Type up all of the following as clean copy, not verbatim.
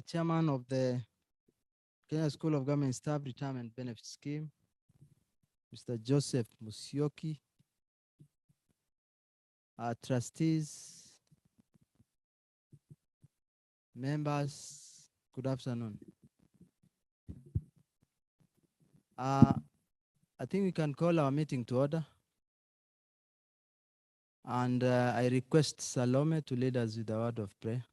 Chairman of the Kenya School of Government Staff Retirement Benefit Scheme, Mr. Joseph Musyoki, trustees, members, good afternoon. I think we can call our meeting to order. And I request Salome to lead us with a word of prayer.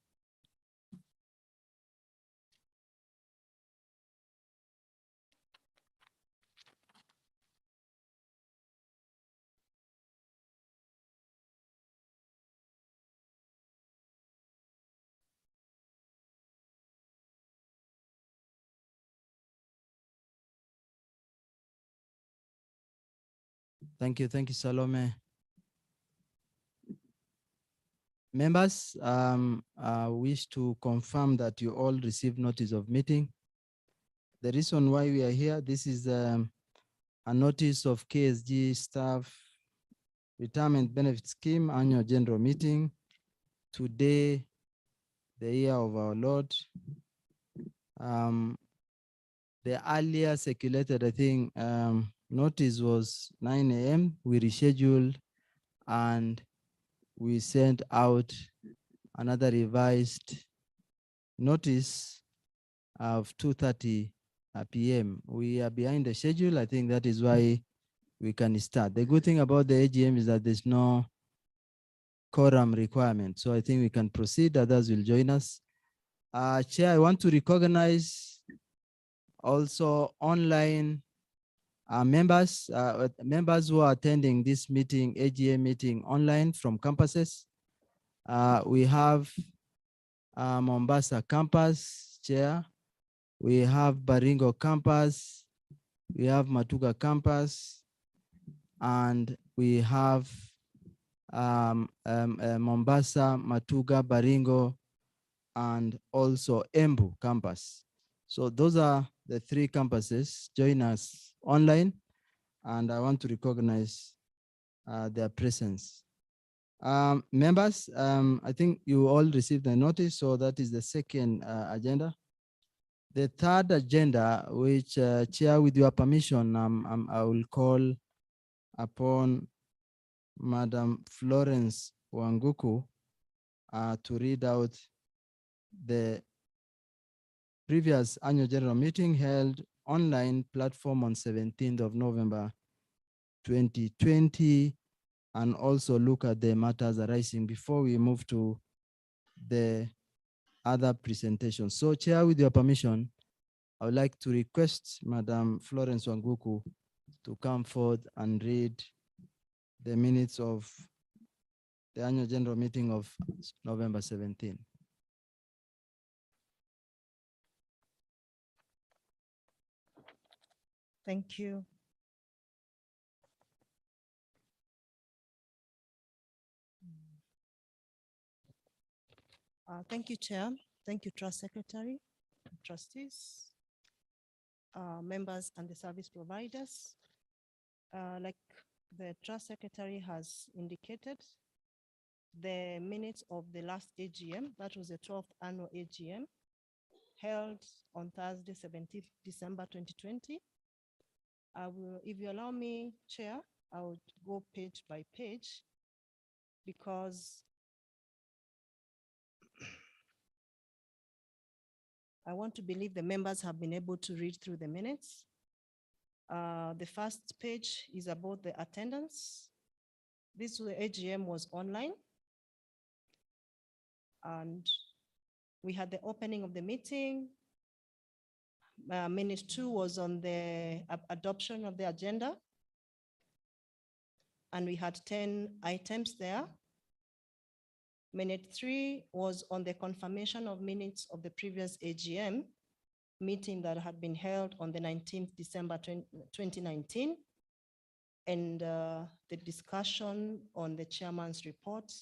Thank you, Salome. Members, I wish to confirm that you all received notice of meeting. The reason why we are here, this is a notice of KSG Staff Retirement Benefit Scheme Annual General Meeting. Today, the year of our Lord. The earlier circulated, I think, notice was 9 a.m. We rescheduled and we sent out another revised notice of 2:30 p.m. We are behind the schedule. I think that is why we can start. The good thing about the AGM is that there's no quorum requirement. So I think we can proceed. Others will join us. Chair, I want to recognize also online members who are attending this meeting, AGM meeting online from campuses. We have Mombasa campus chair. We have Baringo campus. We have Matuga campus. And we have Mombasa, Matuga, Baringo, and also Embu campus. So those are the three campuses. Join us online, and I want to recognize their presence. Members, I think you all received the notice, so that is the second agenda. The third agenda, which Chair, with your permission, I will call upon Madam Florence Wanguku to read out the previous annual general meeting held online platform on 17th of November 2020, and also look at the matters arising before we move to the other presentations. So, Chair, with your permission, I would like to request Madam Florence Wanguku to come forward and read the minutes of the annual general meeting of November 17. Thank you. Thank you, Chair. Thank you, Trust Secretary, trustees, members, and the service providers. Like the Trust Secretary has indicated, the minutes of the last AGM, that was the 12th annual AGM, held on Thursday, 17th December 2020. If you allow me, Chair, I would go page by page because I want to believe the members have been able to read through the minutes. The first page is about the attendance. This AGM was online, and we had the opening of the meeting. Minute 2 was on the adoption of the agenda, and we had 10 items there. Minute 3 was on the confirmation of minutes of the previous AGM meeting that had been held on the 19th December 2019, and the discussion on the chairman's report,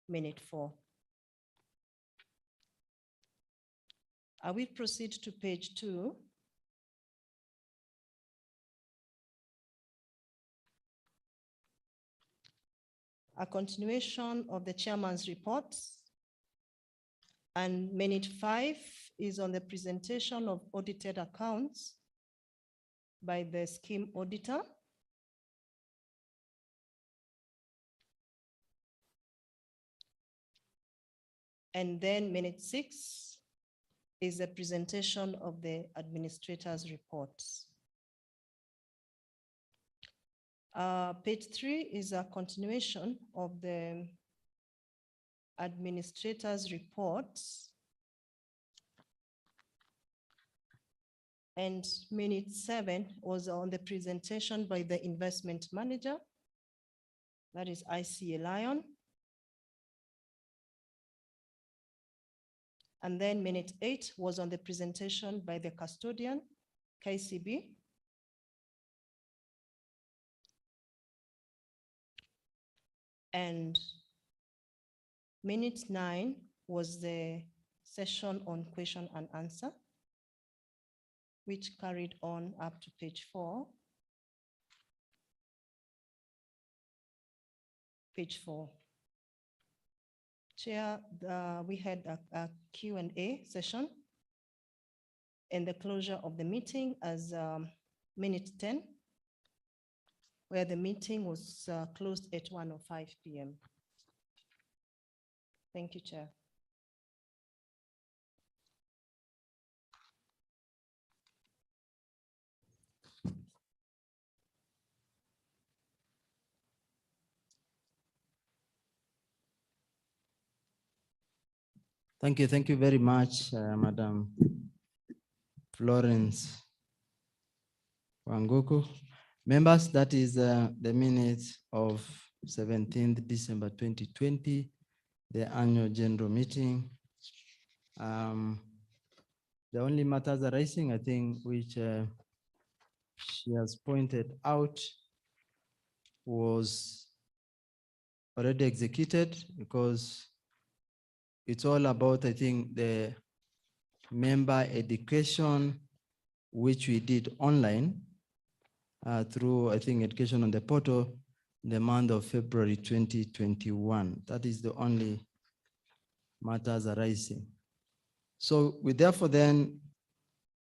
minute 4. I will proceed to page 2. A continuation of the chairman's report. And minute 5 is on the presentation of audited accounts by the scheme auditor. And then minute 6 is the presentation of the administrator's reports. Page 3 is a continuation of the administrator's reports. And minute 7 was on the presentation by the investment manager, that is ICA Lion. And then minute 8 was on the presentation by the custodian, KCB. And minute 9 was the session on question and answer, which carried on up to page 4. Page 4. Chair, we had a Q&A session and the closure of the meeting as minute 10, where the meeting was closed at 1:05 p.m. Thank you, Chair. Thank you very much, Madam Florence Wanguku. Members, that is the minutes of 17th December 2020, the annual general meeting. The only matters arising, I think, which she has pointed out was already executed, because it's all about, I think, the member education, which we did online through, I think, education on the portal in the month of February 2021. That is the only matters arising. So we therefore then,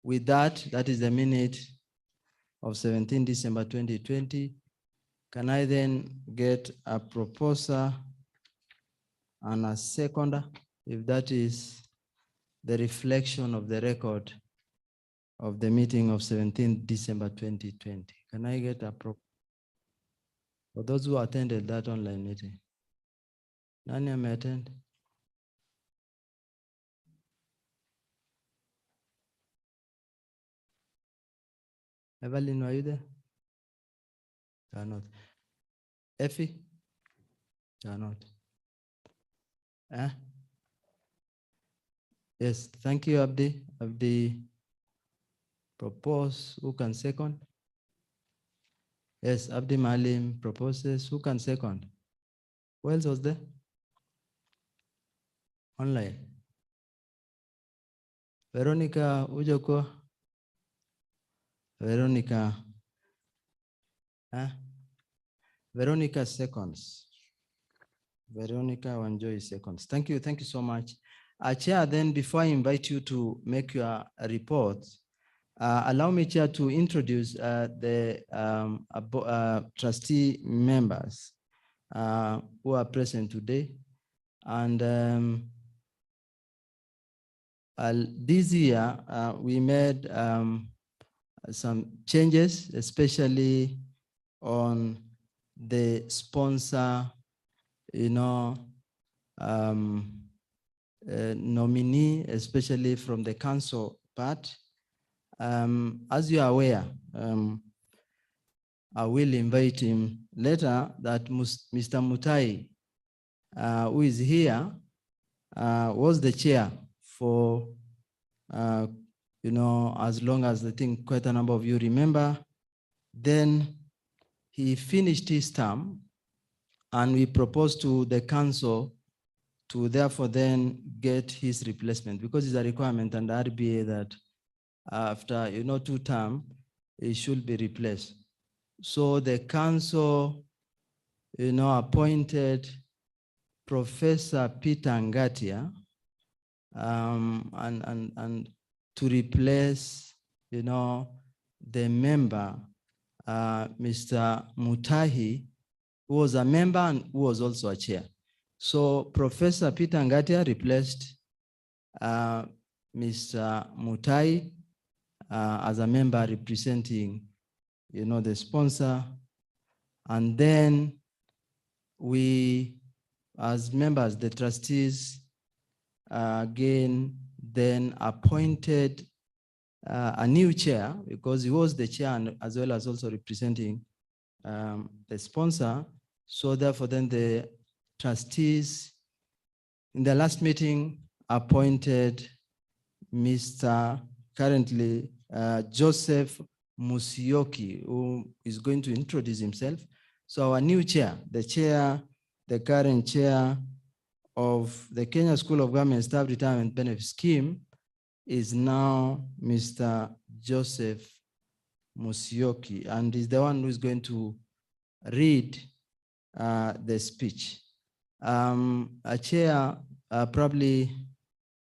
with that, that is the minute of 17 December 2020. Can I then get a proposer and a seconder, if that is the reflection of the record of the meeting of 17 December 2020? Can I get a proposer for those who attended that online meeting? Nani may attend? Evelyn, were you there? You are not. Effie? You are not. Yes, thank you, Abdi. Abdi propose. Who can second? Yes, Abdi Malim proposes. Who can second? Who else was there? Online. Veronica Ujoko. Veronica. Veronica seconds. Veronica Wanjoy seconds. Thank you so much. Chair, then before I invite you to make your report, allow me, Chair, to introduce the trustee members who are present today. And this year, we made some changes, especially on the sponsor, nominee, especially from the council part. As you are aware, I will invite him later, that Mr. Mutai, who is here, was the chair for, as long as I think quite a number of you remember. Then he finished his term, and we proposed to the council to therefore then get his replacement, because it's a requirement under RBA that after 2 terms, it should be replaced. So the council, appointed Professor Peter Ngatia and to replace, the member, Mr. Mutahi, who was a member and who was also a chair. So Professor Peter Ngatia replaced Mr. Mutai as a member representing, the sponsor. And then we, as members, the trustees, again, then appointed a new chair, because he was the chair and as well as also representing the sponsor. So therefore, then the trustees in the last meeting appointed Mr. currently Joseph Musioki, who is going to introduce himself. So our new chair, the current chair of the Kenya School of Government Staff Retirement Benefit Scheme is now Mr. Joseph Musioki, and is the one who is going to read the speech. A chair, probably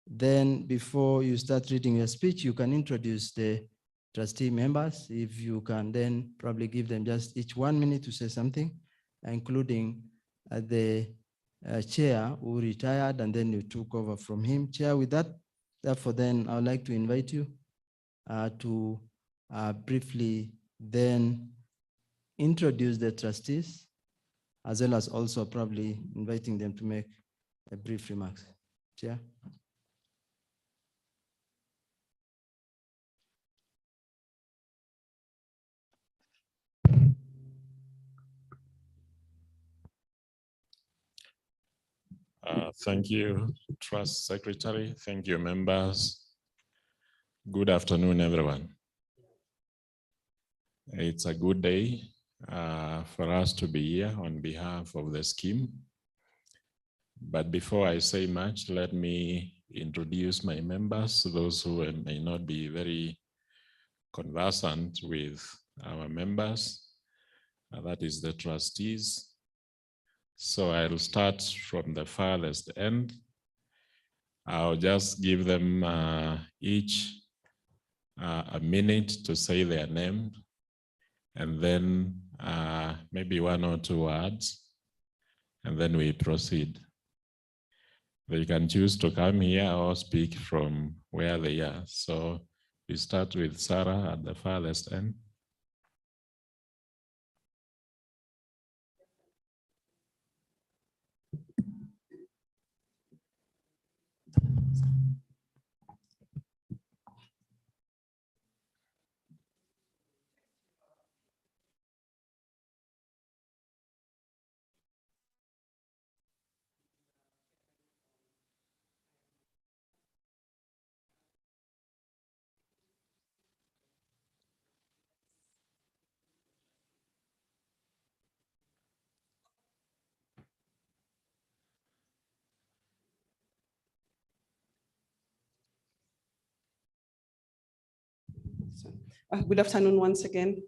then before you start reading your speech, you can introduce the trustee members. If you can then probably give them just each 1 minute to say something, including the chair who retired and then you took over from him. Chair, with that, therefore then I would like to invite you to briefly then introduce the trustees, as well as also probably inviting them to make a brief remarks. Chair. Thank you, Trust Secretary. Thank you, members. Good afternoon, everyone. It's a good day for us to be here on behalf of the scheme. But before I say much, let me introduce my members, those who may not be very conversant with our members. That is the trustees. So I'll start from the farthest end. I'll just give them each a minute to say their name, and then maybe 1 or 2 words, and then we proceed. They can choose to come here or speak from where they are. So we start with Sarah at the farthest end. Good afternoon once again.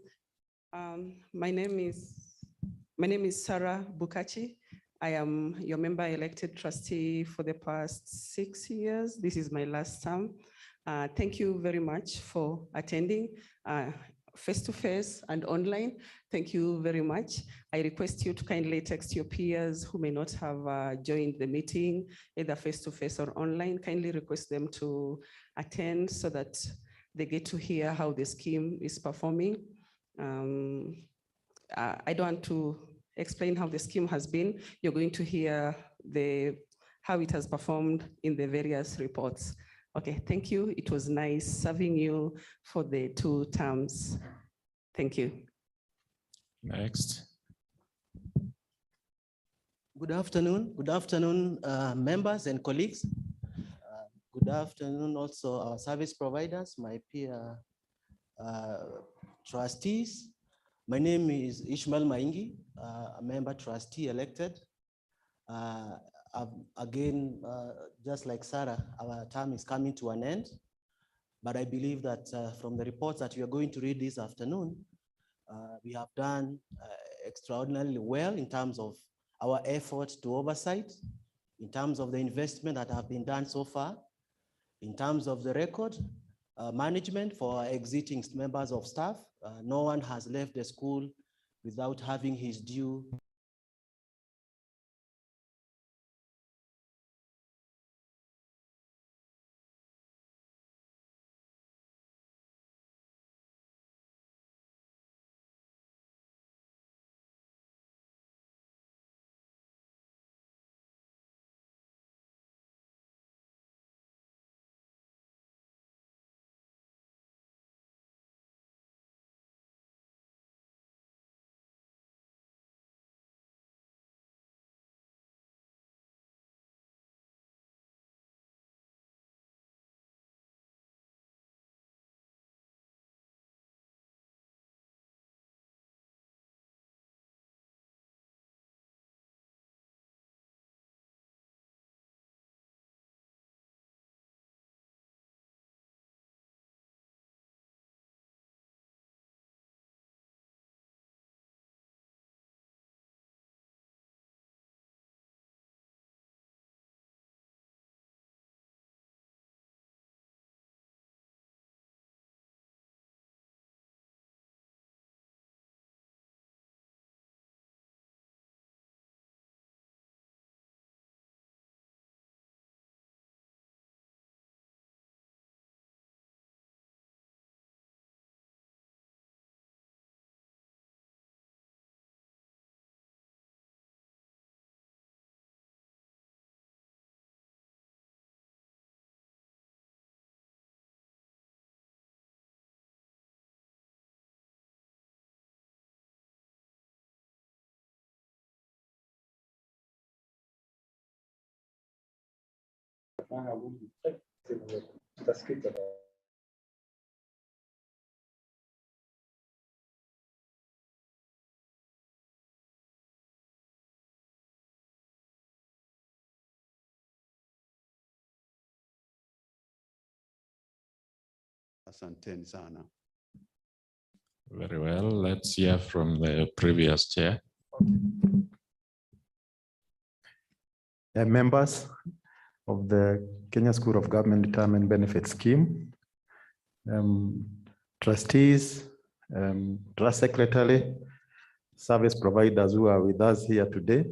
My name is Sarah Bukachi. I am your member elected trustee for the past 6 years. This is my last term. Thank you very much for attending face-to-face and online. Thank you very much. I request you to kindly text your peers who may not have joined the meeting, either face-to-face or online. Kindly request them to attend so that they get to hear how the scheme is performing. I don't want to explain how the scheme has been. You're going to hear how it has performed in the various reports. Okay, thank you. It was nice serving you for the 2 terms. Thank you. Next. Good afternoon, members and colleagues. Good afternoon also our service providers, my peer trustees. My name is Ishmael Maingi, a member trustee elected. Again, just like Sarah, our term is coming to an end, but I believe that from the reports that we are going to read this afternoon, we have done extraordinarily well in terms of our effort to oversight, in terms of the investment that have been done so far, In terms of the record, management for our exiting members of staff, no one has left the school without having his due Asanteni sana. Very well. Let's hear from the previous chair. Members of the Kenya School of Government Retirement Benefit Scheme, trustees, trust secretary, service providers who are with us here today,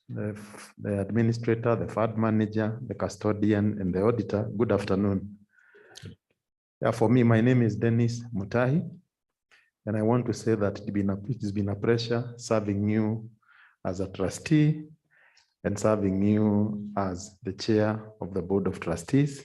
the administrator, the fund manager, the custodian, and the auditor. Good afternoon. Yeah, for me, my name is Dennis Mutahi, and I want to say that it has been a pleasure serving you as a trustee and serving you as the chair of the Board of Trustees.